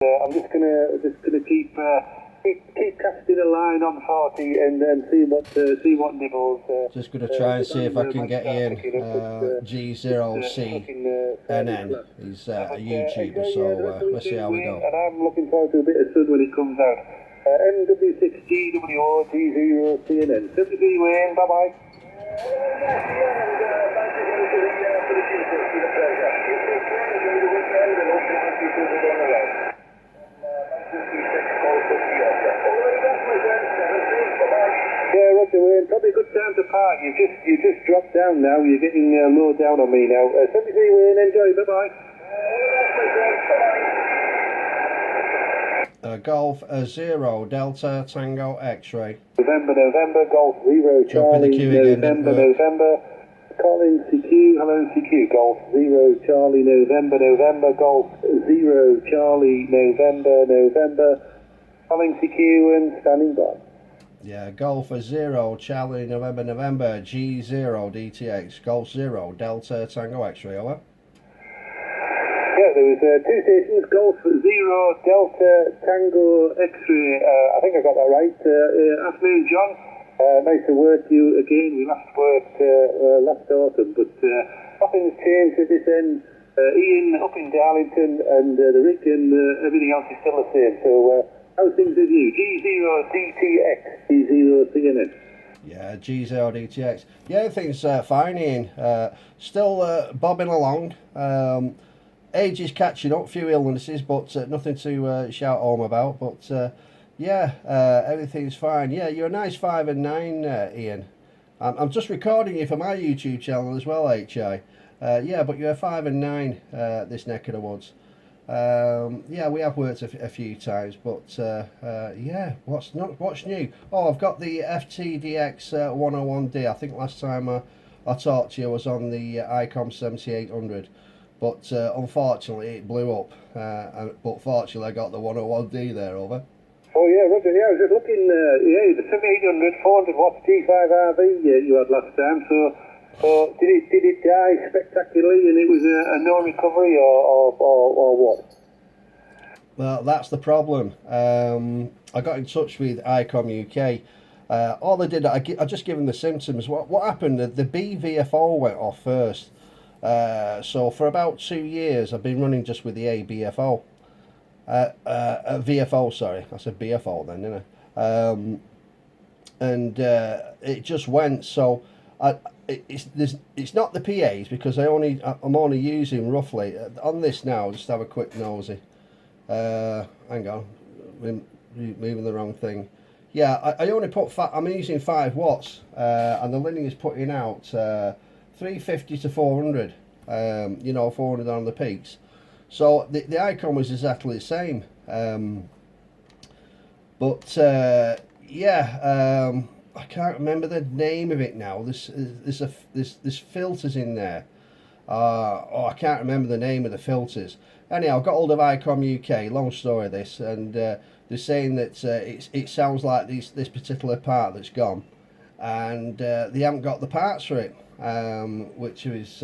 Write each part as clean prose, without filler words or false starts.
I'm just gonna keep casting a line on 40 and see what nibbles. Just gonna try and see if I can get Ian G0CNN. He's a YouTuber, so let's see how we go. And I'm looking forward to a bit of sun when it comes out. NW6GWO G0CNN. 73 Wayne, bye bye. Yeah, Roger Wayne, probably a good time to park. You just dropped down now. You're getting low down on me now. 73 Wayne, enjoy. Bye bye. Golf 0 Delta Tango X-ray. November, Golf 0 Charlie, November, calling CQ, hello CQ, Golf 0 Charlie, November, Golf 0 Charlie, November, calling CQ and standing by. Yeah, Golf 0 Charlie, November, G0 DTX, Golf 0 Delta Tango X-ray, over. Yeah, there was 2 stations, Golf 0, Delta, Tango, X-ray, I think I got that right. Afternoon, John. Nice to work you again. We last worked last autumn, but nothing's changed at this end. Ian up in Darlington and the rig and everything else is still the same. So, how's things with you? G0DTX, G0CNN. Yeah, G0DTX. Yeah, everything's fine, Ian. Still bobbing along. Age is catching up, few illnesses, but nothing to shout home about. But yeah, everything's fine. Yeah, you're a nice 5 and 9, Ian. I'm just recording you for my YouTube channel as well, HI. Yeah, but you're a 5 and 9 this neck of the woods. Yeah, we have worked a few times, but yeah, what's new? Oh, I've got the FTDX 101D. I think last time I talked to you was on the ICOM 7800. But unfortunately it blew up, but fortunately I got the 101D there, over. Oh yeah, Roger, yeah, I was just looking, yeah, the 7800, 400 watts G5RV you had last time, so did it die spectacularly and it was a no recovery or what? Well, that's the problem. I got in touch with ICOM UK. All they did, I just give them the symptoms. What happened, the BVFO went off first. So for about 2 years I've been running just with the ABFO, VFO, sorry, I said BFO then, didn't I? And it just went. So it's not the PAs, because I'm only using roughly on this now. Just have a quick nosy. Hang on, moving the wrong thing. Yeah, I only put I'm using 5 watts, and the linear is putting out 350 to 400, you know, 400 on the peaks. So the icon was exactly the same. But yeah, I can't remember the name of it now. There's filters in there. Oh, I can't remember the name of the filters. Anyhow, I got hold of ICOM UK, long story this, and they're saying that it sounds like this particular part that's gone, and they haven't got the parts for it. Which is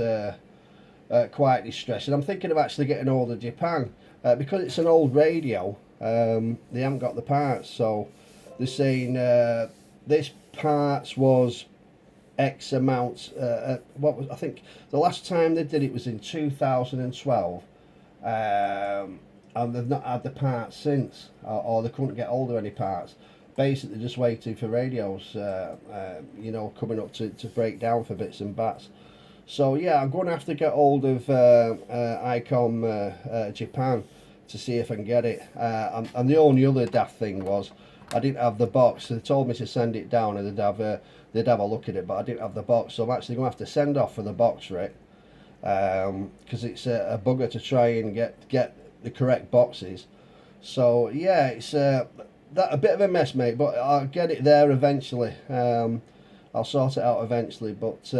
quite distressing. I'm thinking of actually getting hold of Japan, because it's an old radio. They haven't got the parts, so they're saying this parts was X amount. What was, I think the last time they did it was in 2012, and they've not had the parts since, or they couldn't get hold of any parts. Basically just waiting for radios, you know, coming up to break down for bits and bats. So yeah, I'm going to have to get hold of ICOM Japan to see if I can get it. And the only other daft thing was I didn't have the box. They told me to send it down and they'd have a look at it, but I didn't have the box, so I'm actually going to have to send off for the box for it, because it's a bugger to try and get the correct boxes. So yeah, it's a bit of a mess, mate, but I'll get it there eventually. I'll sort it out eventually. But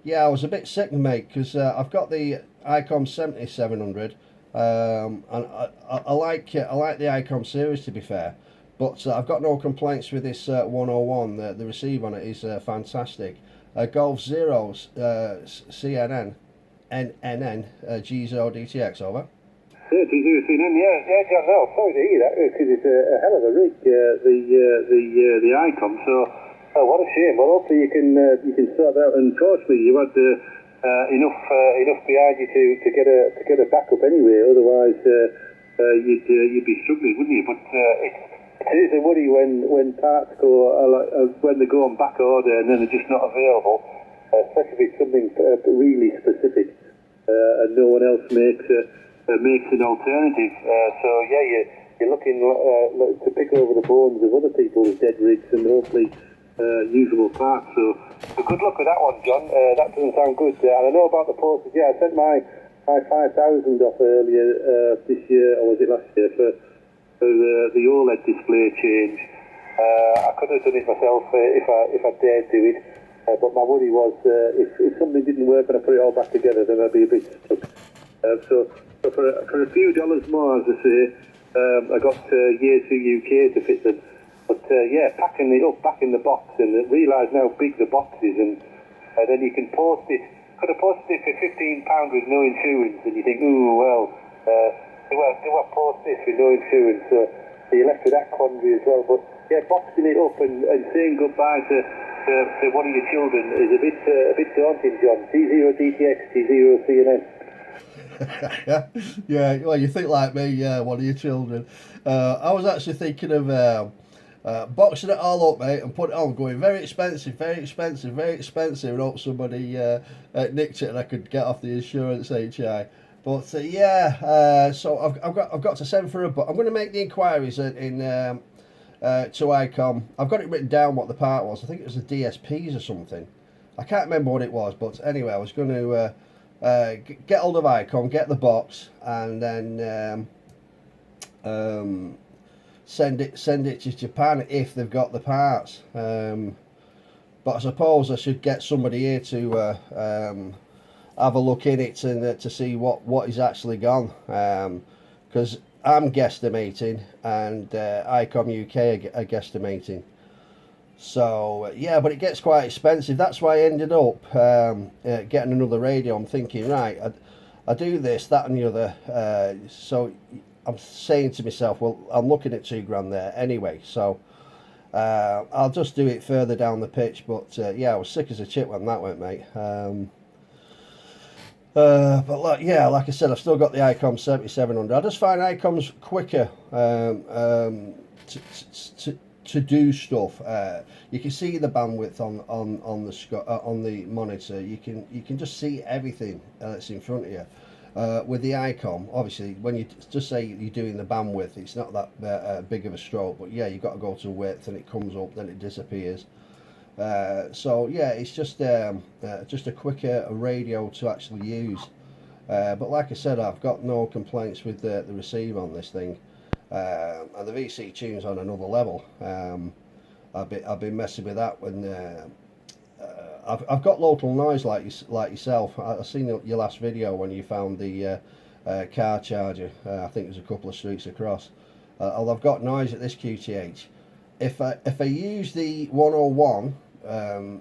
yeah, I was a bit sick, mate, because I've got the ICOM 7700, and I like the ICOM series, to be fair. But I've got no complaints with this 101. The receive on it is fantastic. Golf 0 CNN NNN G0 DTX, over. Yeah, G0CNN, yeah, John, no, sorry to hear that, because it's a hell of a rig, the Icom, so, what a shame. Well, hopefully you can sort that out, and fortunately you had enough behind you to get a backup anyway, otherwise you'd be struggling, wouldn't you? But it is a worry when parts go, when they go on back order and then they're just not available, especially if it's something really specific, and no one else makes an alternative. So yeah, you're looking to pick over the bones of other people's dead rigs and hopefully usable parts. So good luck with that one, John. That doesn't sound good. And I know about the postage. Yeah, I sent my 5,000 off earlier this year, or was it last year, for the OLED display change. I could have done it myself if I dared do it. But my worry was if something didn't work and I put it all back together, then I'd be a bit stuck. So for a few dollars more, as I say, I got Year 2 UK to fit them. But yeah, packing it up back in the box and realise how big the box is, and then you can post it. Could have posted it for £15 with no insurance, and you think, ooh, well, do I post this with no insurance? So you're left with that quandary as well. But yeah, boxing it up and saying goodbye to one of your children is a bit daunting, John. G0DTX, G0CNN. Yeah, well, you think like me, yeah, one of your children. I was actually thinking of boxing it all up, mate, and put it on, going very expensive, and hope somebody nicked it and I could get off the insurance HI. But so I've got to send for a book. I'm going to make the inquiries to ICOM. I've got it written down what the part was. I think it was the DSPs or something. I can't remember what it was, but anyway, I was going to get hold of ICOM, get the box, and then send it to Japan if they've got the parts. But I suppose I should get somebody here to have a look in it and to see what is actually gone. Because I'm guesstimating and ICOM UK are guesstimating. So yeah, but it gets quite expensive. That's why I ended up getting another radio. I'm thinking, right, I do this, that and the other. So I'm saying to myself, well, I'm looking at £2,000 there anyway. So I'll just do it further down the pitch. But yeah, I was sick as a chip when that went, mate. But like I said, I've still got the ICOM 7700. I just find ICOM's quicker to do stuff. You can see the bandwidth on the monitor. You can just see everything that's in front of you. With the ICOM, obviously, when you just say you're doing the bandwidth, it's not that big of a stroke. But yeah, you've got to go to width, and it comes up, then it disappears. So yeah, it's just a quicker radio to actually use. But like I said, I've got no complaints with the receiver on this thing, and the VC tune's on another level. I've been messing with that when I've got local noise like yourself. I've seen your last video when you found the car charger. I think it was a couple of streets across. Although I've got noise at this QTH. If I use the 101,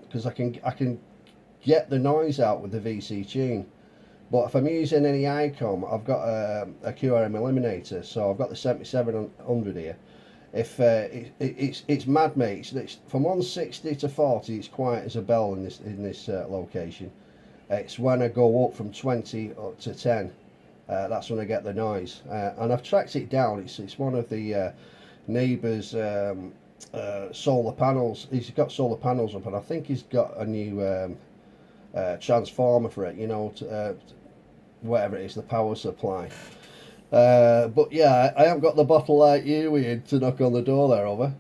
because I can get the noise out with the VC tune, but if I'm using any ICOM, I've got a QRM eliminator, so I've got the 7700 here. If it's mad, mate. It's from 160 to 40. It's quiet as a bell in this location. It's when I go up from 20 up to 10. That's when I get the noise, and I've tracked it down. It's one of the neighbours' solar panels. He's got solar panels up, and I think he's got a new transformer for it. You know, whatever it is, the power supply. But yeah, I haven't got the bottle like you, Ian, to knock on the door there, over.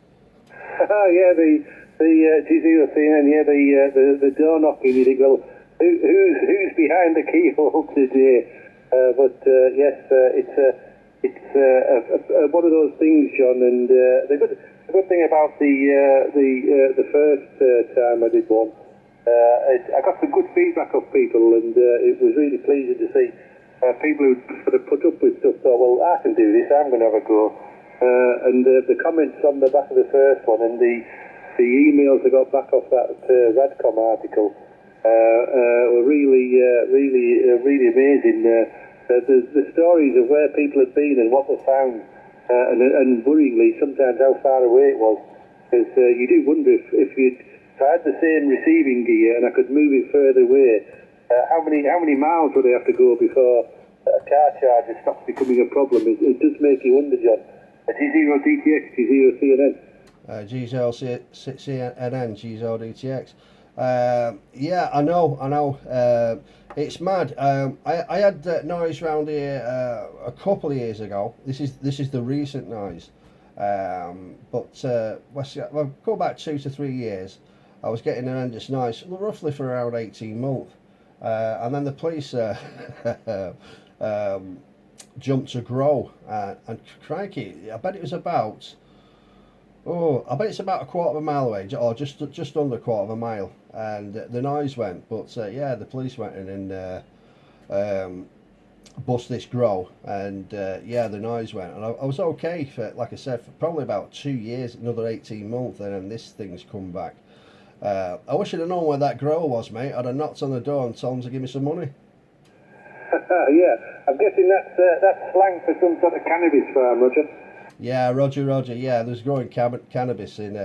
Yeah, the G0CNN, yeah, the door knocking. You think, well, who's behind the keyhole today? But yes, it's one of those things, John. And the good thing about the first time I did one, I got some good feedback off people, and it was really pleasing to see. People who sort of put up with stuff thought, well, I can do this, I'm going to have a go. And the comments on the back of the first one and the emails I got back off that Radcom article were really amazing. the stories of where people had been and what they found, and worryingly sometimes how far away it was. Because you do wonder if I had the same receiving gear and I could move it further away, how many miles would I have to go before a car charger stops becoming a problem? It does make you wonder, John. G0DTX, G0CNN. G0CNN, G0DTX. Yeah, I know. It's mad. I had noise round here a couple of years ago. This is the recent noise. Well, go back 2 to 3 years. I was getting horrendous noise, roughly for around 18 months. And then the police jumped to grow, and crikey, I bet it's about a quarter of a mile away, or just under a quarter of a mile, and the noise went. But yeah, the police went in and bust this grow, and yeah, the noise went, and I was okay for, like I said, for probably about 2 years, another 18 months, and then this thing's come back. I wish I'd have known where that grower was, mate. I'd have knocked on the door and told him to give me some money. Yeah, I'm guessing that's slang for some sort of cannabis farm, Roger. Yeah, Roger. Yeah, there's growing cannabis in.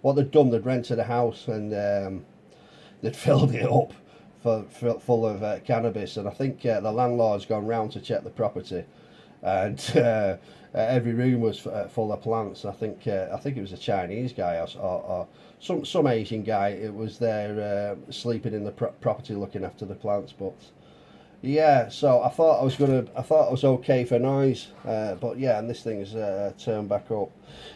What they'd done, they'd rented a house and they'd filled it up full of cannabis. And I think the landlord's gone round to check the property, and every room was full of plants. I think it was a Chinese guy or some Asian guy. It was there sleeping in the property, looking after the plants, but. Yeah, so I thought I was okay for noise, but yeah, and this thing's turned back up.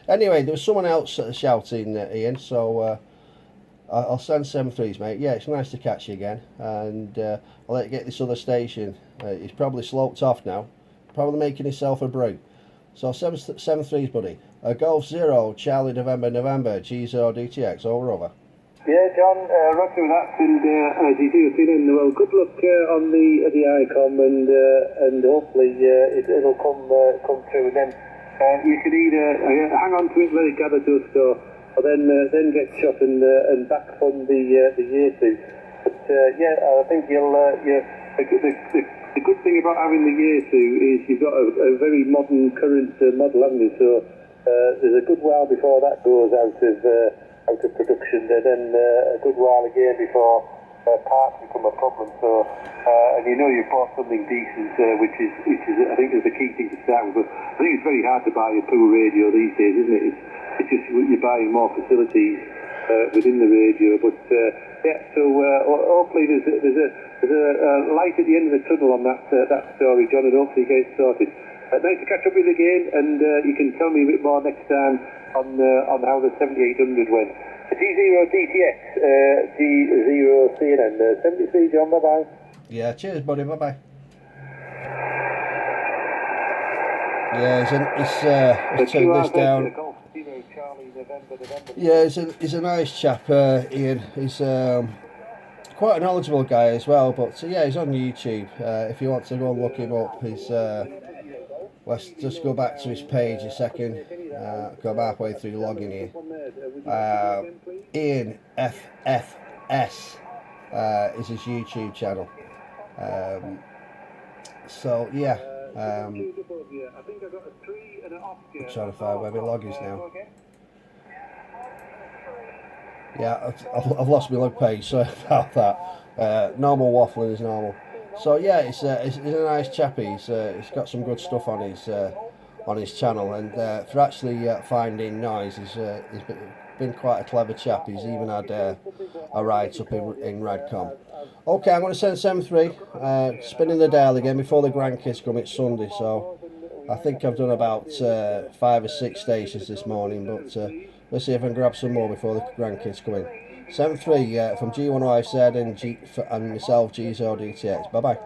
Anyway, there was someone else shouting, Ian, so I'll send 7.3s, mate. Yeah, it's nice to catch you again, and I'll let you get this other station. He's probably sloped off now, probably making himself a brew. So 7.3s, buddy. Golf 0, Charlie November, G0DTX, over. Yeah, John, Roger with that, and G0CNN. Well, good luck on the ICOM, and hopefully it'll come through. And then you can either hang on to it, let it gather dust, or then get shot and back from the year two. But yeah, I think the good thing about having the year two is you've got a very modern current model, haven't you? So there's a good while before that goes out of production, and then a good while again before parts become a problem. So, and you've bought something decent, which is I think is the key thing to start with. But I think it's very hard to buy a poor radio these days, isn't it? It's just you're buying more facilities within the radio. But yeah, so hopefully there's a light at the end of the tunnel on that story, John, and hopefully you get it sorted. Nice to catch up with you again, and you can tell me a bit more next time on how the 7800 went. G0DTX, G0CNN, 73, John, bye-bye. Yeah, cheers, buddy, bye-bye. Yeah, he's turned this down. Yeah, he's a nice chap, Ian. He's quite a knowledgeable guy as well, but yeah, he's on YouTube. If you want to go and look him up, he's... let's just go back to his page a second. Go halfway through logging here. Ian FFS is his YouTube channel. So yeah, I'm trying to find where my log is now. Yeah, I've lost my log page, so about that. Normal waffling is normal. So yeah, he's a nice chap. He's got some good stuff on his channel, and for actually finding noise, he's been quite a clever chap. He's even had a ride up in Radcom. Okay, I'm going to send 7.3, spinning the dial again before the grandkids come. It's Sunday, so I think I've done about 5 or 6 stations this morning, but let's see if I can grab some more before the grandkids come in. 7.3 from G1YZ and myself, G0DTX. Bye bye.